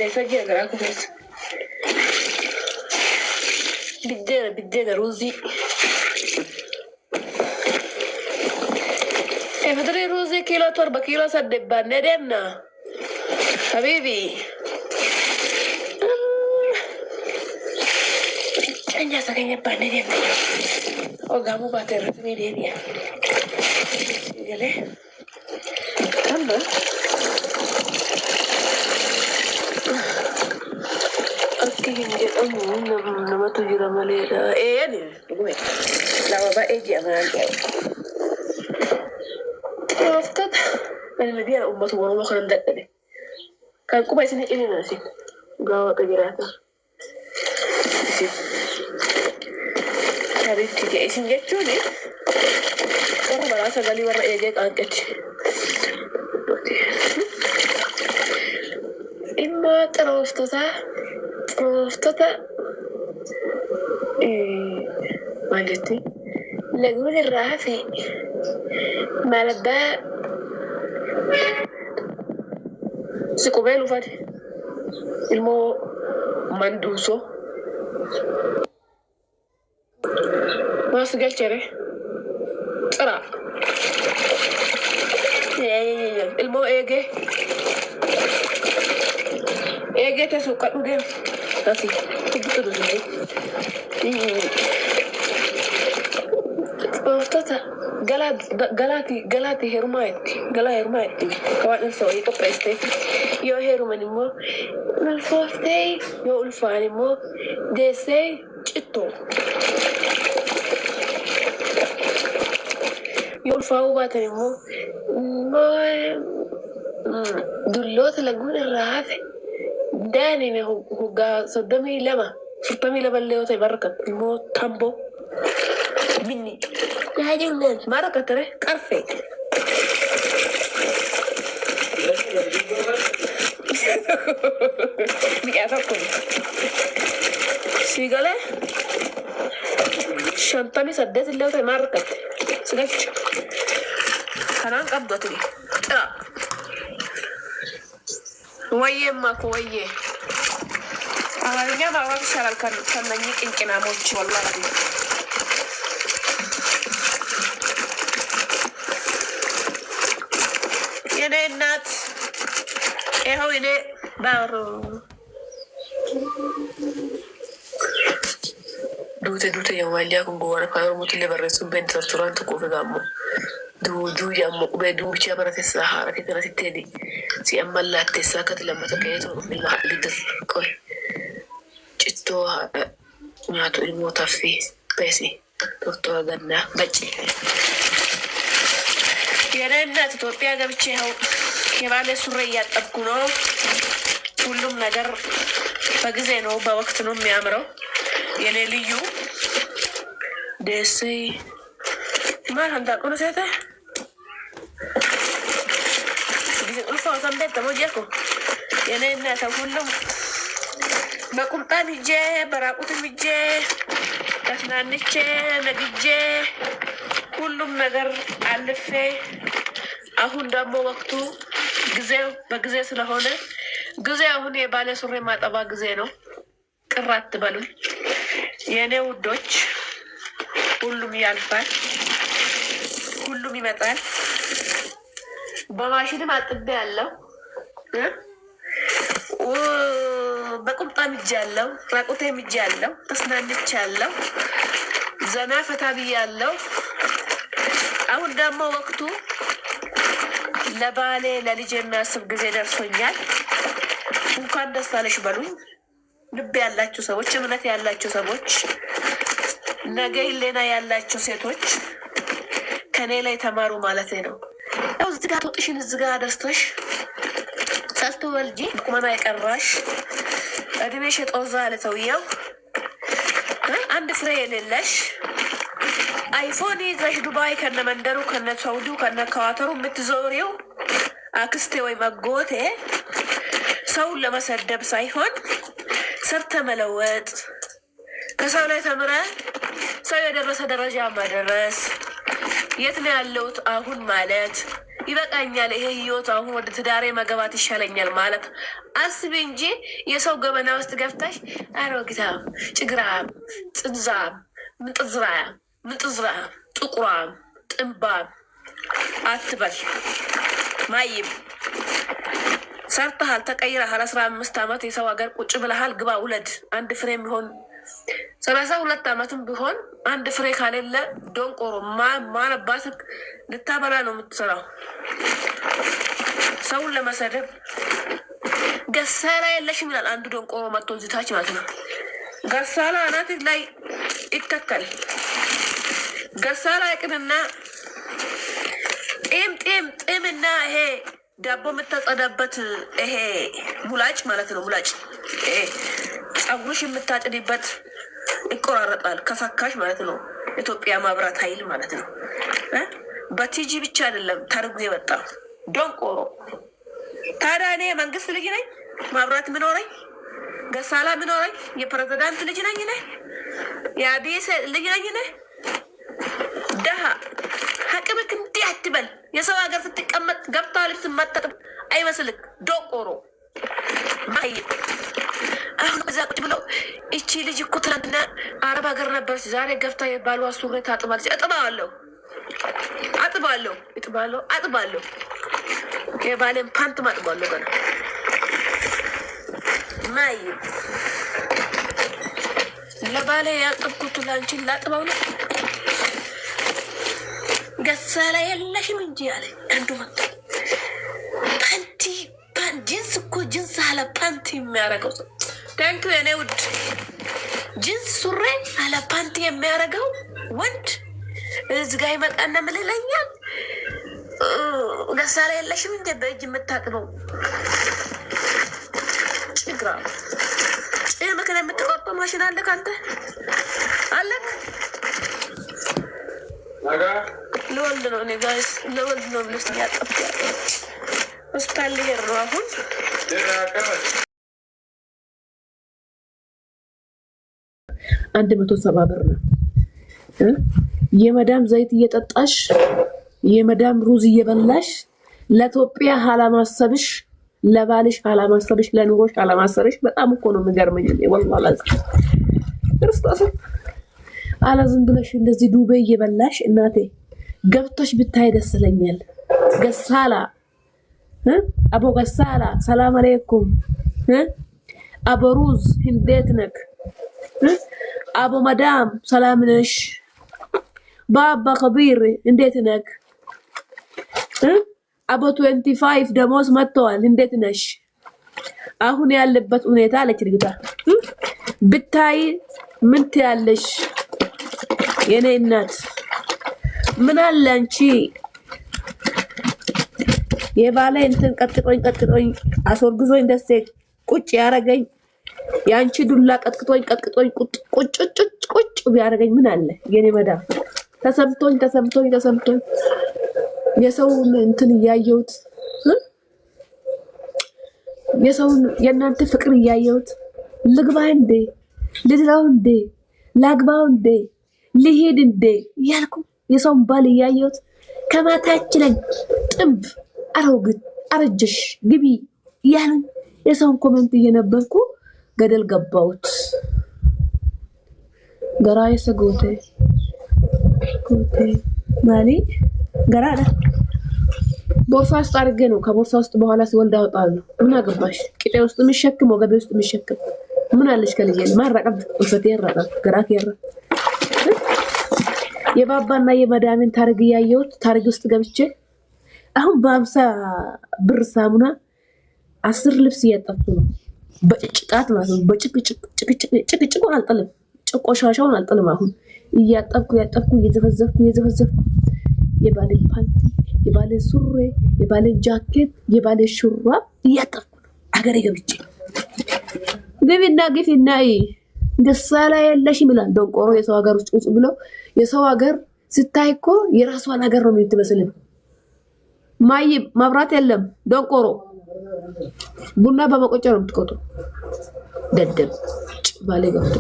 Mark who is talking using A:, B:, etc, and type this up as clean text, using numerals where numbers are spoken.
A: سجل قراكم بس بدينا روزي فدري روزي كيلو تربة كيلو سدبان ندمنا حبيبي أنجا سكين بان ندمنا وقاموا باتر رسمي دينيا يلي كمل أكيد nama tujuh ramalih ni lama baik jangan Ustaz mana dia umat semua makan dak tadi kan aku masih ini nasi gawa kejeratan hari tiga isin gitu ni orang berasa kali warna ejek angkat imma terus tu مالتي لقول الرافي مالبا سيكوبيلو فادي المو مندوسو ما سجل شري ترى المو ايجي تسوق ودين تاسي تبتدو زي Ustaza, galati hermaiti, kawan soi to preste. Yo hermani mo, nel foste, yo ulfani mo, dese cito. Yo ulfau batani mo, dullot lagun rafe. Dani ne huga sodami lama, sodami lama leo tay barakat mo tambo. مني لا جنن مرة ترى كرفي بيعرفكم سيجالة شنطة سدت اللي هو مرة سجلت كلام قبضتني ويه ما كويه أنا ما أعرف شغل كان نيك إن كنا موتش والله يا نات إيه هو يني بارو دوتة يوم عليكم بورا كانوا متلي برسوم بين رستوران تكوفي قامو دو يامو بدو بيشابرة السحارة كده نسيتني سي أما لا تساكت لما تكيتوا من المحل ده كوي جتوا ناتو الموتافي بيسي دكتور غنا بجي يا نات توبيا قبتشي هو يبالي سوريات أبكونو كلهم نجر بجزينو بوقتنو ميامرو يعني ليو ديسي ما هندا كنا سيته بيجي ألفا وسامبت تموجيكو يعني الناس كلهم بقوم تاني جه براقوت مجه كسنان نجه نجه كلهم نجر ألفه አሁን ደግሞ ወቅቱ ጊዜው በጊዜ ስለሆነ ጊዜው አሁን የባለ ሱሪ ማጠባ ጊዜ ነው። ቅራት በሉኝ የኔ ውዶች፣ ሁሉም ያልፋል፣ ሁሉም ይመጣል። በማሽንም አጥቤ ያለው በቁምጣም ይጃለው ራቁቴም ይጃለው ተስናንቻለሁ፣ ዘና ፈታ ብያለሁ። አሁን ደግሞ ወቅቱ ለባሌ ለልጅ የሚያስብ ጊዜ ደርሶኛል። እንኳን ደስ አለሽ በሉኝ። ልብ ያላችሁ ሰዎች፣ እምነት ያላችሁ ሰዎች፣ ነገ ህሊና ያላችሁ ሴቶች ከኔ ላይ ተማሩ ማለት ነው። ያው እዚህ ጋር ወጥሽን እዚህ ጋር ደርሰሽ ሳልቶ ወልጂ ቁመና የቀራሽ እድሜሽ የጦዛ ለሰውየው አንድ ፍሬ የሌለሽ አይፎን ይዘሽ ዱባይ ከነ መንደሩ ከነ ሳውዲው ከነ ካዋተሩ የምትዞሪው አክስቴ ወይ መጎቴ ሰውን ለመሰደብ ሳይሆን ሰርተ መለወጥ ከሰው ላይ ተምረ ሰው የደረሰ ደረጃ ማድረስ የት ነው ያለሁት አሁን ማለት ይበቃኛል ይሄ ህይወት አሁን ወደ ትዳሬ መገባት ይሻለኛል ማለት አስቢ እንጂ የሰው ገበና ውስጥ ገብታሽ አሮጊታም ጭግራም ጽንዛም ምጥዝራም ጥቁራም ጥንባም አትበል። ማይም ሰርተሃል፣ ተቀይረሃል። 15 ዓመት የሰው ሀገር ቁጭ ብለሃል። ግባ ውለድ። አንድ ፍሬ የሚሆን 32 ዓመትም ቢሆን አንድ ፍሬ ካሌለ ዶንቆሮ ማነባት ልታበላ ነው የምትሰራው። ሰውን ለመሰደብ ገሳላ የለሽም ይላል አንዱ ዶንቆሮ መጥቶ ዝታች ማለት ነው። ገሳላ አናት ላይ ይተከል። ገሳላ ይቅንና ጤምና ይሄ ዳቦ የምታጸዳበት ይሄ ሙላጭ ማለት ነው። ሙላጭ ይሄ ጸጉርሽ የምታጭድበት ይቆራረጣል ከፈካሽ ማለት ነው። ኢትዮጵያ ማብራት ኃይል ማለት ነው። በቲጂ ብቻ አይደለም ታርጉ የወጣ ዶንቆሮ። ታዲያ እኔ መንግስት ልጅ ነኝ፣ ማብራት ምኖረኝ፣ ገሳላ ምኖረኝ፣ የፕሬዝዳንት ልጅ ነኝ ነ የአዲስ ልጅ ነኝ ነ ደሃ ሀቅምክ እንዲህ አትበል። የሰው ሀገር ስትቀመጥ ገብታ ልብስ ማጠጥብ አይመስልክ ዶንቆሮ። ማይ አሁን እዛ ቁጭ ብለው እቺ ልጅ እኮ ትናንትና አረብ ሀገር ነበረች፣ ዛሬ ገብታ የባሏ ሱሪ ታጥባለች። አጥባለሁ የባሌን ፓንት ማጥባለሁ ገና። ማይ ለባሌ ያጥብኩት ላንቺን ላጥባው ነው። ገሳላ የለሽም እንጂ አለ አንዱ መጣ። ፓንቲ ጂንስ እኮ ጂንስ አለ ፓንቲ የሚያደርገው ታንክ የኔ ውድ ጂንስ ሱሪ አለ ፓንቲ የሚያደርገው ወንድ እዚህ ጋር ይመጣና ምን ይለኛል? ገሳላ የለሽም እንጂ በእጅ የምታጥበው ጭግራ ምክንያት የምትቆርጠው ማሽን አለክ አንተ አለክ። ለወልድ ነው እኔ ጋይስ ለወልድ ነው ብለሽ ያጠብኩ ሆስፒታል ልሄድ ነው አሁን። 170 ብር ነው። የመዳም ዘይት እየጠጣሽ የመዳም ሩዝ እየበላሽ ለኢትዮጵያ አለማሰብሽ፣ ለባልሽ አለማሰብሽ፣ ለኑሮሽ አለማሰብሽ በጣም እኮ ነው የሚገርመኝ። ወላሂ ክርስቶስ አለ ዝም ብለሽ እንደዚህ ዱቤ እየበላሽ እናቴ ገብቶሽ ብታይ ደስ ይለኛል። ገሳላ አቦ ገሳላ ሰላም አለይኩም አቦ ሩዝ እንዴት ነክ? አቦ መዳም ሰላም ነሽ? ባባ ከቢር እንዴት ነክ? አቦ 25 ደሞዝ መጥተዋል እንዴት ነሽ? አሁን ያለበት ሁኔታ አለች ልጅቷ ብታይ ምን ትያለሽ? የኔ እናት ምን አለ አንቺ የባለ እንትን ቀጥቅጦኝ አስወርግዞኝ ደስ ቁጭ ያረገኝ ያንቺ ዱላ ቀጥቅጦኝ ቁጭ ቢያረገኝ ምን አለ? የኔ መዳም ተሰምቶኝ የሰውን እንትን እያየሁት የሰውን የእናንተ ፍቅር እያየሁት ልግባ እንዴ ልድራው እንዴ ላግባው እንዴ ልሄድ እንዴ እያልኩ የሰውን ባል እያየሁት ከማታች ላይ ጥንብ አሮግት አረጀሽ ግቢ እያሉ የሰውን ኮሜንት እየነበርኩ ገደል ገባሁት። ገራይ ሰጎቴ ማሊ ገራዳ ቦርሳ ውስጥ አድርጌ ነው ከቦርሳ ውስጥ በኋላ ሲወልድ አወጣለሁ። ምን አገባሽ? ቂጤ ውስጥ የሚሸክም ወገቤ ውስጥ የሚሸክም ምን አለሽ? ከልጄ ማራቀብ እንፈቴ ያራቀ ገራክ ያራ የባባና የመዳምን ታርግ ያየሁት ታርግ ውስጥ ገብቼ አሁን በ50 ብር ሳሙና 10 ልብስ እያጠብኩ ነው። በጭቅጭቃት ማለት ነው። በጭቅጭቁን አልጠልም፣ ቆሻሻውን አልጠልም። አሁን እያጠብኩ እየዘፈዘፍኩ የባሌን ፓንቲ፣ የባሌን ሱሪ፣ የባሌን ጃኬት፣ የባሌን ሹራብ እያጠብኩ ነው። አገሬ ገብቼ ግፊና ገሳላ የለሽም ይላል ደንቆሮ። የሰው ሀገር ውስጥ ብሎ የሰው ሀገር ስታይ እኮ የራሷን ሀገር ነው የምትመስለው። ማይ መብራት የለም ደንቆሮ ቡና በመቆጫ ነው የምትቆጥሩ ደደብ ባሌ ገብቶ